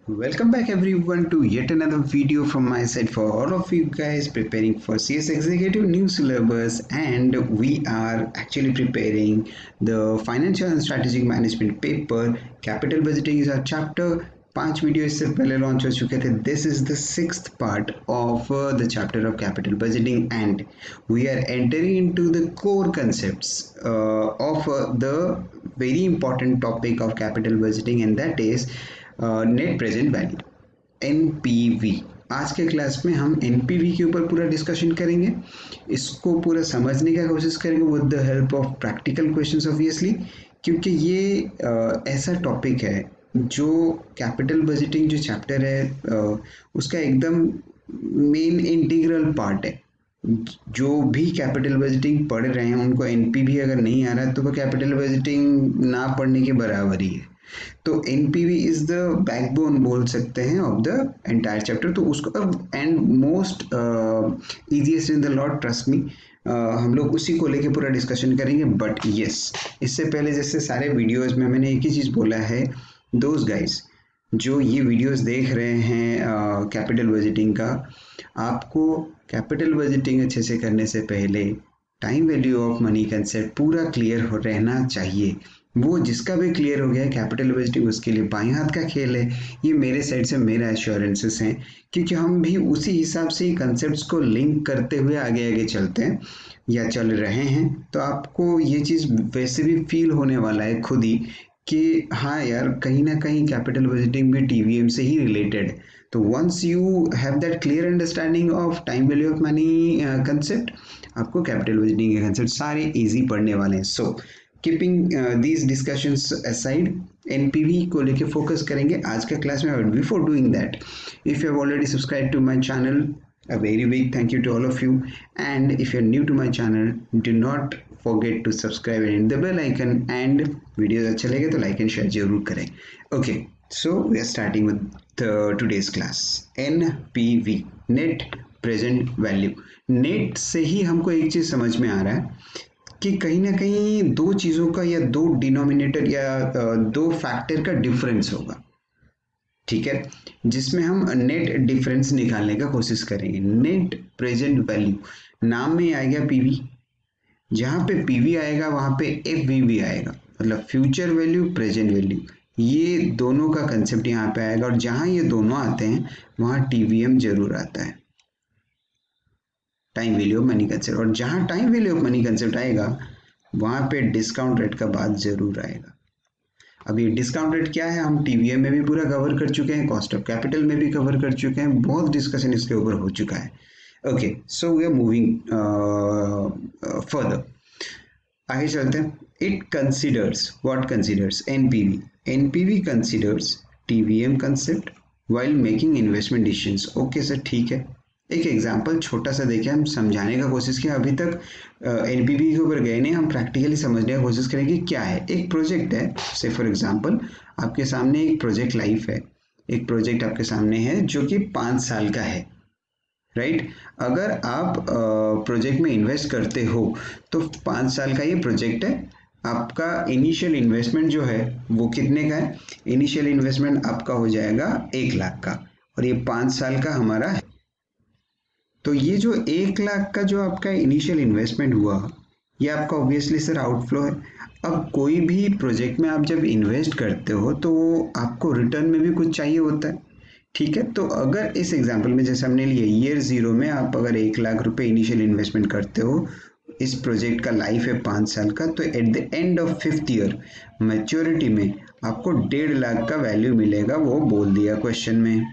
Welcome back everyone to yet another video from my side for all of you guys preparing for CS Executive new syllabus, and we are actually preparing the financial and strategic management paper. Capital budgeting is our chapter. 5 video इससे पहले launch हो चुके थे. This is the sixth part of the chapter of capital budgeting and we are entering into the core concepts of the very important topic of capital budgeting, and that is net present value NPV. आज के class में हम NPV के ऊपर पूरा discussion करेंगे. इसको पूरा समझने की कोशिश करेंगे with the help of practical questions obviously, क्योंकि ये ऐसा टॉपिक है जो कैपिटल बजटिंग जो चैप्टर है उसका एकदम मेन इंटीग्रल पार्ट है. जो भी कैपिटल बजटिंग पढ़ रहे हैं उनको एनपीवी अगर नहीं आ रहा है तो वो कैपिटल बजटिंग ना पढ़ने के बराबर ही है. तो एनपीवी इज द बैकबोन बोल सकते हैं ऑफ द एंटायर चैप्टर. तो उसको and most easiest in the lot, trust me, हम लोग उसी को लेके पूरा डिस्कशन करेंगे. बट यस, इससे पहले जैसे सारे वीडियोस में मैंने एक ही चीज़ बोला है, दोज गाइज जो ये वीडियोस देख रहे हैं कैपिटल बजटिंग का, आपको कैपिटल बजटिंग अच्छे से करने से पहले time value of money concept पूरा क्लियर हो रहना चाहिए. वो जिसका भी क्लियर हो गया है कैपिटल बजटिंग, उसके लिए बाएं हाथ का खेल है. ये मेरे साइड से मेरा एश्योरेंसेस हैं, क्योंकि हम भी उसी हिसाब से ही कंसेप्ट्स को लिंक करते हुए आगे आगे चलते हैं या चल रहे हैं. तो आपको ये चीज़ वैसे भी फील होने वाला है खुद ही कि हाँ यार, कहीं ना कहीं कैपिटल बजटिंग भी टीवीएम से ही रिलेटेड है. तो once you have that clear understanding of time value of money concept, आपको कैपिटल बजटिंग के कंसेप्ट सारे इजी पढ़ने वाले हैं. So keeping these discussions aside, NPV को लेके फोकस करेंगे आज का क्लास में. But before doing that, if you have already subscribe to my channel, a very big thank you to all of you. And if you're new to my channel, do not forget to subscribe and hit the bell icon. And videos अच्छे लगे तो like and share जरूर करें. Okay, so we are starting with today's class. NPV, net present value. Net से ही हमको एक चीज़ समझ में आ रहा है कि कहीं ना कहीं दो चीज़ों का या दो डिनोमिनेटर या दो फैक्टर का डिफरेंस होगा. ठीक है, जिसमें हम नेट डिफरेंस निकालने का कोशिश करेंगे. नेट प्रेजेंट वैल्यू, नाम में आएगा पीवी. जहाँ पे पीवी आएगा वहाँ पे एफवी भी आएगा, मतलब फ्यूचर वैल्यू प्रेजेंट वैल्यू. ये दोनों का कंसेप्ट यहाँ पे आएगा, और जहाँ ये दोनों आते हैं वहाँ टीवीएम जरूर आता है, time value of money concept. और जहाँ time value of money concept आएगा वहाँ पे डिस्काउंट रेट का बात जरूर आएगा. अब ये डिस्काउंट रेट क्या है हम टीवीएम में भी पूरा कवर कर चुके हैं, कॉस्ट ऑफ कैपिटल में भी कवर कर चुके हैं, बहुत डिस्कशन इसके ऊपर हो चुका है. Okay, so we are moving further, आगे चलते हैं. It considers, what considers? NPV. NPV considers TVM concept while making investment decisions. Okay sir, ठीक है. एक एग्जाम्पल छोटा सा देखें, हम समझाने का कोशिश किया. अभी तक एनपीवी के ऊपर गए नहीं, हम प्रैक्टिकली समझने की कोशिश करेंगे क्या है. एक प्रोजेक्ट है, से फॉर एग्जांपल आपके सामने एक प्रोजेक्ट लाइफ है, एक प्रोजेक्ट आपके सामने है जो कि 5 साल का है, राइट. अगर आप प्रोजेक्ट में इन्वेस्ट करते हो तो 5 साल का ये प्रोजेक्ट है. आपका इनिशियल इन्वेस्टमेंट जो है वो कितने का है? इनिशियल इन्वेस्टमेंट आपका हो जाएगा 1 लाख का, और ये 5 साल का हमारा है. तो ये जो 1 लाख का जो आपका इनिशियल इन्वेस्टमेंट हुआ, ये आपका ऑब्वियसली सर आउटफ्लो है. अब कोई भी प्रोजेक्ट में आप जब इन्वेस्ट करते हो तो आपको रिटर्न में भी कुछ चाहिए होता है, ठीक है. तो अगर इस एग्जांपल में जैसे हमने लिए ईयर 0 में आप अगर 1 लाख रुपए इनिशियल इन्वेस्टमेंट करते हो, इस प्रोजेक्ट का लाइफ है 5 साल का, तो at the end of 5th year maturity में आपको 1.5 लाख का वैल्यू मिलेगा, वो बोल दिया क्वेश्चन में.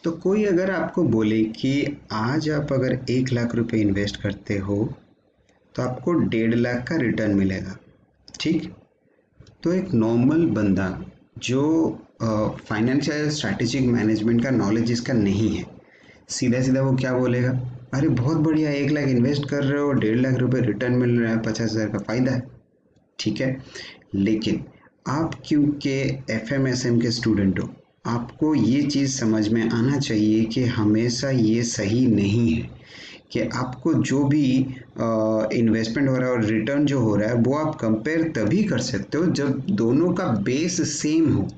तो कोई अगर आपको बोले कि आज आप अगर 1 लाख रुपए इन्वेस्ट करते हो तो आपको 1.5 लाख का रिटर्न मिलेगा, ठीक. तो एक नॉर्मल बंदा जो फाइनेंशियल स्ट्रैटेजिक मैनेजमेंट का नॉलेज जिसका नहीं है, सीधा सीधा वो क्या बोलेगा? अरे बहुत बढ़िया, 1 लाख इन्वेस्ट कर रहे हो, 1.5 लाख रुपए रिटर्न मिल रहा है, 50,000 का फ़ायदा है, ठीक है. लेकिन आप क्योंकि एफएमएसएम के स्टूडेंट हो, आपको ये चीज़ समझ में आना चाहिए कि हमेशा ये सही नहीं है, कि आपको जो भी इन्वेस्टमेंट हो रहा है और रिटर्न जो हो रहा है वो आप कंपेयर तभी कर सकते हो जब दोनों का बेस सेम हो।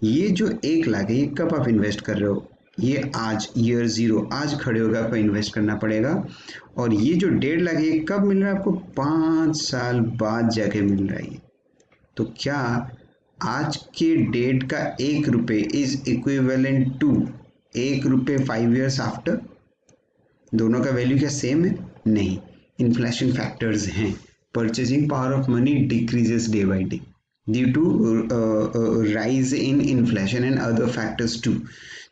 ये जो 1 लाख है ये कब आप इन्वेस्ट कर रहे हो, ये आज ईयर 0 आज खड़े होकर आपको इन्वेस्ट करना पड़ेगा। और ये जो 1.5 लाख है ये कब मिल रहा है आपको, 5 साल बाद जाके मिल रहा है। तो क्या आज के डेट का 1 रुपये इज इक्विवेलेंट टू 1 रुपये 5 years आफ्टर? दोनों का वैल्यू क्या सेम है? नहीं, इन्फ्लेशन फैक्टर्स हैं। Purchasing power of money decreases day by day due to rise in inflation and other factors too.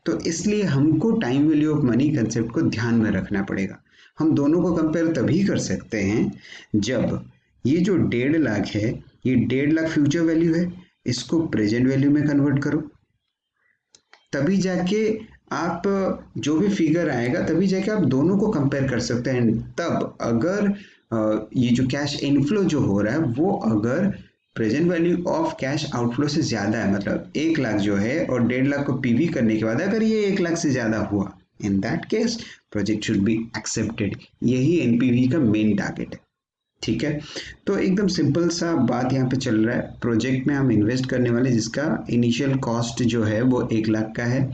तो इसलिए हमको time value of money concept को ध्यान में रखना पड़ेगा। हम दोनों को कंपेयर तभी कर सकते हैं जब ये जो 1.5 लाख है ये 1.5 लाख फ्यूचर वैल्यू है, इसको प्रेजेंट वैल्यू में कन्वर्ट करो, तभी जाके आप जो भी फिगर आएगा तभी जाके आप दोनों को कंपेयर कर सकते हैं। तब अगर ये जो कैश इनफ्लो जो हो रहा है वो अगर present value of cash outflow से ज़्यादा है, मतलब 1 लाख जो है और 1.5 लाख को पीवी करने के बाद अगर ये 1 लाख से ज़्यादा हुआ, in that case project should be accepted. यही एनपीवी का मेन टारगेट है। ठीक है, तो एकदम सिंपल सा बात यहाँ पे चल रहा है। प्रोजेक्ट में हम इन्वेस्ट करने वाले जिसका इनिशियल कॉस्ट जो है वो 1 लाख का है,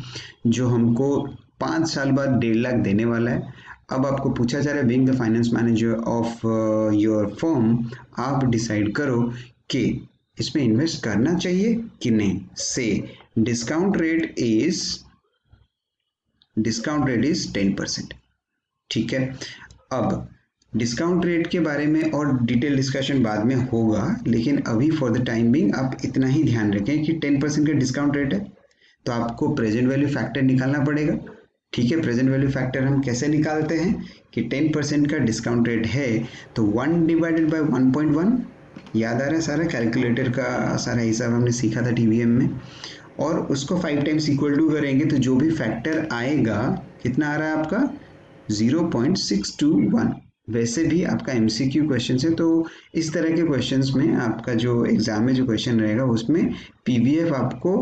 जो हमको 5 साल बाद 1.5 लाख देने वाला है। अब आपको पूछा जा रहा है being the finance manager of your firm, आप डिसाइड करो कि इसमें इन्वेस्ट करना चाहिए कि नहीं। से डिस्काउंट रेट इज 10%। ठीक है, अब डिस्काउंट रेट के बारे में और डिटेल डिस्कशन बाद में होगा, लेकिन अभी फॉर द टाइम बिंग आप इतना ही ध्यान रखें कि 10% का डिस्काउंट रेट है तो आपको प्रेजेंट वैल्यू फैक्टर निकालना पड़ेगा। ठीक है, प्रेजेंट वैल्यू फैक्टर हम कैसे निकालते हैं कि 10% का डिस्काउंट रेट है तो 1 डिवाइडेड बाय 1.1, याद आ रहा है सारा, कैलकुलेटर का सारा हिसाब हमने सीखा था टीवीएम में, और उसको 5 टाइम्स इक्वल टू करेंगे तो जो भी फैक्टर आएगा कितना आ रहा है आपका, 0.621। वैसे भी आपका एमसीक्यू क्वेश्चन है तो इस तरह के क्वेश्चंस में आपका जो एग्जाम में जो क्वेश्चन रहेगा उसमें पीवीएफ आपको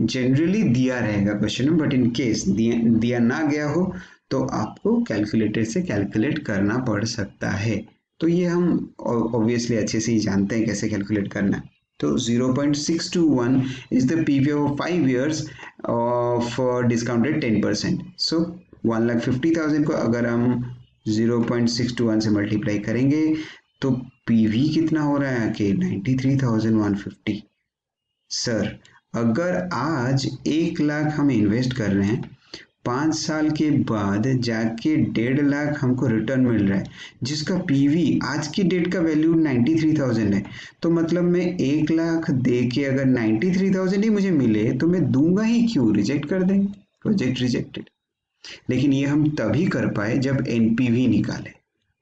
जनरली दिया रहेगा क्वेश्चन में, बट इन केस दिया ना गया हो तो आपको कैलकुलेटर से कैलकुलेट करना पड़ सकता है। तो ये हम ऑब्वियसली अच्छे से ही जानते हैं कैसे कैलकुलेट करना है। तो 0.621 is the PVF of 5 years of discounted 10%। सो 1,50,000 को अगर हम 0.621 से मल्टीप्लाई करेंगे तो पीवी कितना हो रहा है कि 93,150। सर अगर आज 1 लाख हम इन्वेस्ट कर रहे हैं, 5 साल के बाद जाके 1.5 लाख हमको रिटर्न मिल रहा है जिसका पीवी आज की डेट का वैल्यू 93,000 है, तो मतलब मैं 1 लाख दे के अगर 93,000 ही मुझे मिले तो मैं दूंगा ही क्यों, रिजेक्ट कर देंगे, प्रोजेक्ट रिजेक्टेड। लेकिन ये हम तभी कर पाए जब एनपीवी निकाले।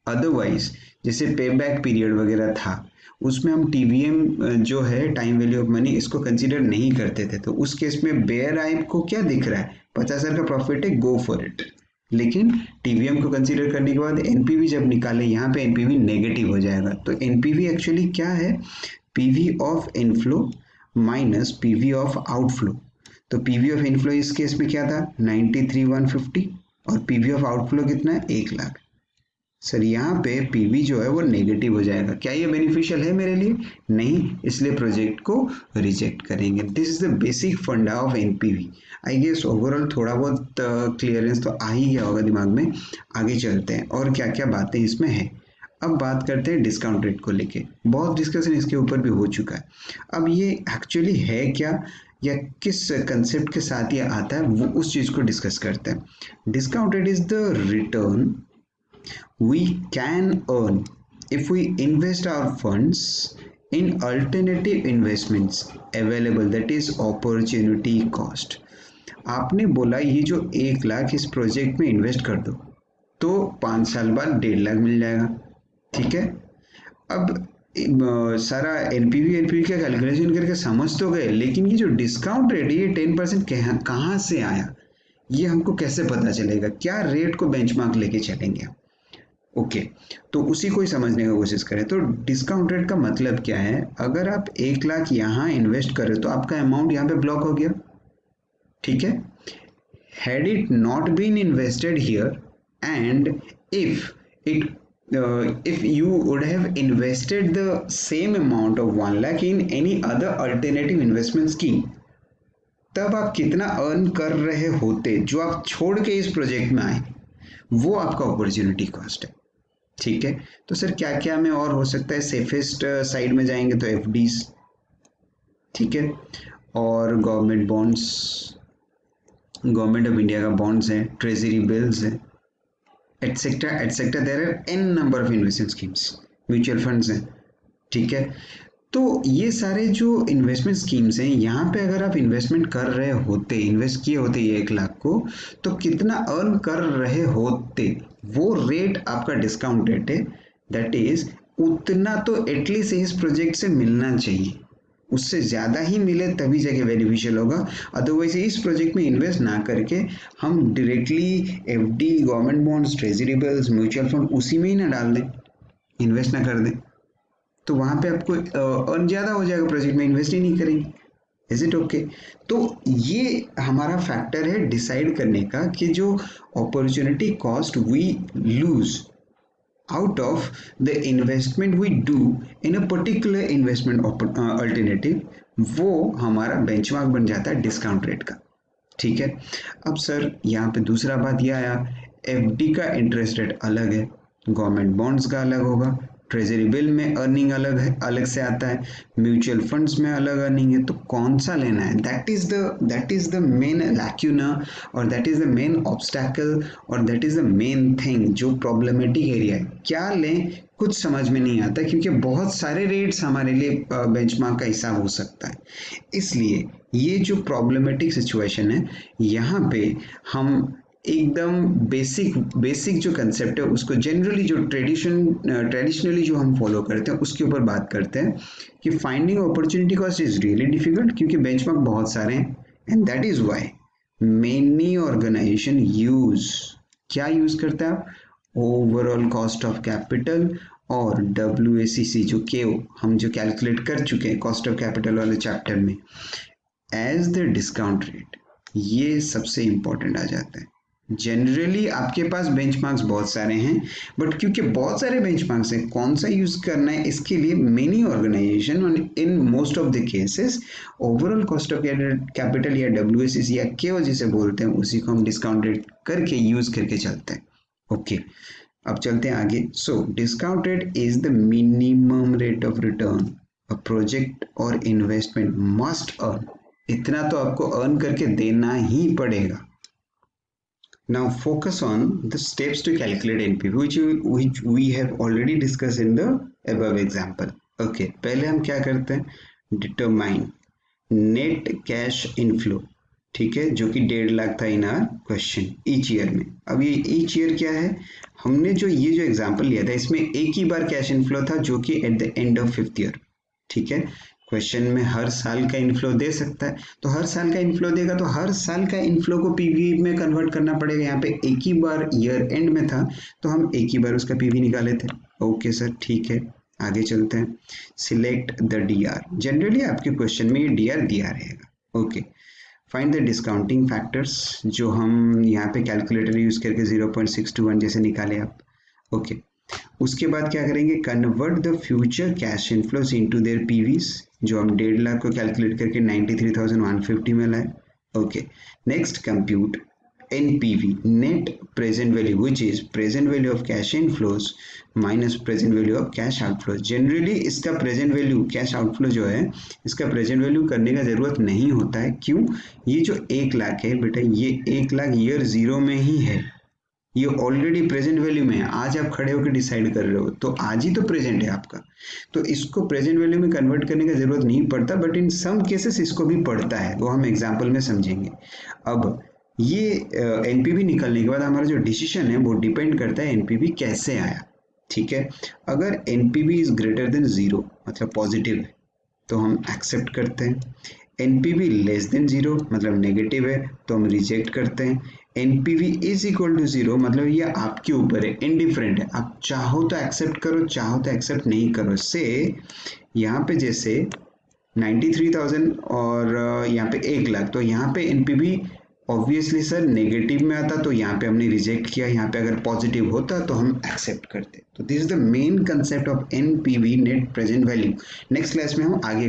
अदरवाइज जैसे पे बैक पीरियड वगैरह था उसमें हम टीवीएम जो है टाइम वैल्यू ऑफ मनी इसको कंसीडर नहीं करते थे, तो उस केस में बेयर आई को क्या दिख रहा है, 50,000 का प्रॉफिट है, गो फॉर इट। लेकिन टीवीएम को कंसीडर करने के बाद एनपीवी जब निकाले यहाँ पे एनपीवी नेगेटिव हो जाएगा। तो एनपीवी एक्चुअली क्या है, PV of inflow minus PV of outflow. तो पीवी ऑफ इनफ्लो इस केस में क्या था 93,150 और पीवी ऑफ आउटफ्लो कितना है 1 लाख। सर यहाँ पे पीवी जो है वो नेगेटिव हो जाएगा, क्या ये बेनिफिशियल है मेरे लिए? नहीं, इसलिए प्रोजेक्ट को रिजेक्ट करेंगे। This is the basic funda of NPV. I guess overall थोड़ा बहुत क्लियरेंस तो आ ही गया होगा दिमाग में। आगे चलते हैं और क्या क्या बातें इसमें है। अब बात करते हैं डिस्काउंट रेट को लेके, बहुत डिस्कशन इसके ऊपर भी हो चुका है। अब ये एक्चुअली है क्या या किस कंसेप्ट के साथ ये आता है वो उस चीज़ को डिस्कस करते हैं। Discount rate is the return we can earn if we invest our funds in alternative investments available, that is opportunity cost। आपने बोला ये जो 1 लाख इस प्रोजेक्ट में इन्वेस्ट कर दो तो 5 साल बाद 1.5 लाख मिल जाएगा। ठीक है, अब सारा एनपीवी का कैलकुलेशन करके समझ तो गए, लेकिन ये जो डिस्काउंट रेट है ये 10% कहाँ से आया, ये हमको कैसे पता चलेगा, क्या रेट को बेंचमार्क लेके चलेंगे। ओके, तो उसी को ही समझने की कोशिश करें। तो डिस्काउंट रेट का मतलब क्या है, अगर आप 1 लाख यहाँ इन्वेस्ट करें तो आपका अमाउंट यहाँ पे ब्लॉक हो गया। ठीक है, had it not been invested here and if it if you would have invested the same amount of 1 lakh in any other alternative investment scheme, तब आप कितना अर्न कर रहे होते जो आप छोड़ के इस प्रोजेक्ट में आए, वो आपका अपॉर्चुनिटी कॉस्ट है। ठीक है, तो सर क्या क्या में और हो सकता है? सेफेस्ट साइड में जाएंगे तो एफडीज, ठीक है, और government bonds, government of India का बॉन्ड्स है, ट्रेजरी बिल्स है, etcetera etcetera. There are an number of investment schemes, mutual funds हैं। ठीक है, तो ये सारे जो इन्वेस्टमेंट स्कीम्स हैं, यहाँ पे अगर आप इन्वेस्टमेंट कर रहे होते, इन्वेस्ट किए होते ये 1 लाख को, तो कितना अर्न कर रहे होते, वो रेट आपका डिस्काउंट रेट है। दैट इज उतना तो एटलीस्ट इस प्रोजेक्ट से मिलना चाहिए, उससे ज़्यादा ही मिले तभी जाके बेनिफिशियल होगा। अदरवाइज इस प्रोजेक्ट में इन्वेस्ट ना करके हम directly FD, government bonds, treasury bills, mutual fund उसी में ही ना डाल दें, इन्वेस्ट ना कर दें, तो वहाँ पे आपको अर्न ज़्यादा हो जाएगा, प्रोजेक्ट में इन्वेस्ट ही नहीं करेंगे। Is it okay? तो ये हमारा फैक्टर है डिसाइड करने का कि जो opportunity cost we lose out of the investment we do in a particular investment alternative, वो हमारा बेंचमार्क बन जाता है डिस्काउंट रेट का। ठीक है, अब सर यहाँ पे दूसरा बात यह आया, एफडी का इंटरेस्ट रेट अलग है, गवर्नमेंट बॉन्ड्स का अलग होगा, ट्रेजरी बिल में अर्निंग अलग है, अलग से आता है, म्यूचुअल फंड्स में अलग अर्निंग है, तो कौन सा लेना है? That is the main lacuna, और that is the main obstacle, और that is the main thing जो प्रॉब्लमेटिक एरिया है। क्या लें कुछ समझ में नहीं आता, क्योंकि बहुत सारे रेट्स हमारे लिए बेंचमार्क का हिसाब हो सकता है। इसलिए ये जो प्रॉब्लमेटिक सिचुएशन है, यहाँ पे हम एकदम बेसिक जो कंसेप्ट है उसको जनरली जो ट्रेडिशनली जो हम फॉलो करते हैं उसके ऊपर बात करते हैं कि finding opportunity cost is really difficult, क्योंकि बेंचमार्क बहुत सारे हैं, and that is why many organization क्या यूज करते हैं आप? ओवरऑल कॉस्ट ऑफ कैपिटल और WACC जो KO हम जो कैलकुलेट कर चुके हैं कॉस्ट ऑफ कैपिटल वाले चैप्टर में, एज द डिस्काउंट रेट। ये सबसे इंपॉर्टेंट आ जाता है। जनरली आपके पास बेंचमार्क्स बहुत सारे हैं, बट क्योंकि बहुत सारे बेंचमार्क्स हैं, कौन सा यूज करना है इसके लिए many organization in most of the cases overall cost of capital या WACC या KO जिसे बोलते हैं, उसी को हम डिस्काउंट रेट करके यूज करके चलते हैं। ओके, अब चलते हैं आगे। So discount rate is the minimum rate of return a project और इन्वेस्टमेंट मस्ट अर्न। इतना तो आपको अर्न करके देना ही पड़ेगा। Now focus on the steps to calculate NPV, which we have already discussed in the above example. Okay, पहले हम क्या करते हैं? Determine net cash inflow, ठीक है, जो कि 1.5 लाख था in our question each year में। अब ये ईच ईयर क्या है? हमने जो एग्जाम्पल लिया था इसमें एक ही बार कैश इनफ्लो था, जो कि at the end of 5th year. ठीक है, क्वेश्चन में हर साल का इनफ्लो दे सकता है, तो हर साल का इनफ्लो देगा तो हर साल का इनफ्लो को पीवी में कन्वर्ट करना पड़ेगा। यहाँ पे एक ही बार ईयर एंड में था तो हम एक ही बार उसका पीवी निकाले थे। ओके सर, ठीक है, आगे चलते हैं। Select the DR. जनरली आपके क्वेश्चन में ये डीआर दिया रहेगा। Okay, find the discounting factors, जो हम यहाँ पे कैलकुलेटर यूज करके 0.621 जैसे निकाले आप। ओके, उसके बाद क्या करेंगे? Convert the future cash inflows into their PVs, जो हम 1.5 लाख को कैलकुलेट करके 93,150 में लाए। Okay, next compute NPV, net present value, which is present value of cash inflows minus present value of cash outflows. Generally इसका प्रेजेंट वैल्यू कैश आउटफ्लो जो है इसका प्रेजेंट वैल्यू करने का जरूरत नहीं होता है। क्यों? ये जो 1 लाख है बेटा, ये 1 लाख ईयर 0 में ही है, ये ऑलरेडी प्रेजेंट वैल्यू में है। आज आप खड़े होकर डिसाइड कर रहे हो तो आज ही तो प्रेजेंट है आपका, तो इसको प्रेजेंट वैल्यू में कन्वर्ट करने का जरूरत नहीं पड़ता, बट इन सम केसेस इसको भी पड़ता है, वो हम एग्जाम्पल में समझेंगे। अब ये NPV निकलने के बाद हमारा जो डिसीजन है वो डिपेंड करता है NPV कैसे आया। ठीक है, अगर NPV इज ग्रेटर देन 0 मतलब पॉजिटिव है तो हम एक्सेप्ट करते हैं, NPV लेस देन 0 मतलब नेगेटिव है तो हम रिजेक्ट करते हैं, NPV इज इक्वल टू 0 मतलब ये आपके ऊपर है, इनडिफरेंट है, आप चाहो तो एक्सेप्ट करो, चाहो तो एक्सेप्ट नहीं करो। से यहाँ पे जैसे 93,000 और यहाँ पे 1 लाख, तो यहाँ पे NPV ऑब्वियसली सर नेगेटिव में आता तो यहाँ पे हमने रिजेक्ट किया, यहाँ पे अगर पॉजिटिव होता तो हम एक्सेप्ट करते। तो this is the main concept of NPV, net present value. Next class में हम आगे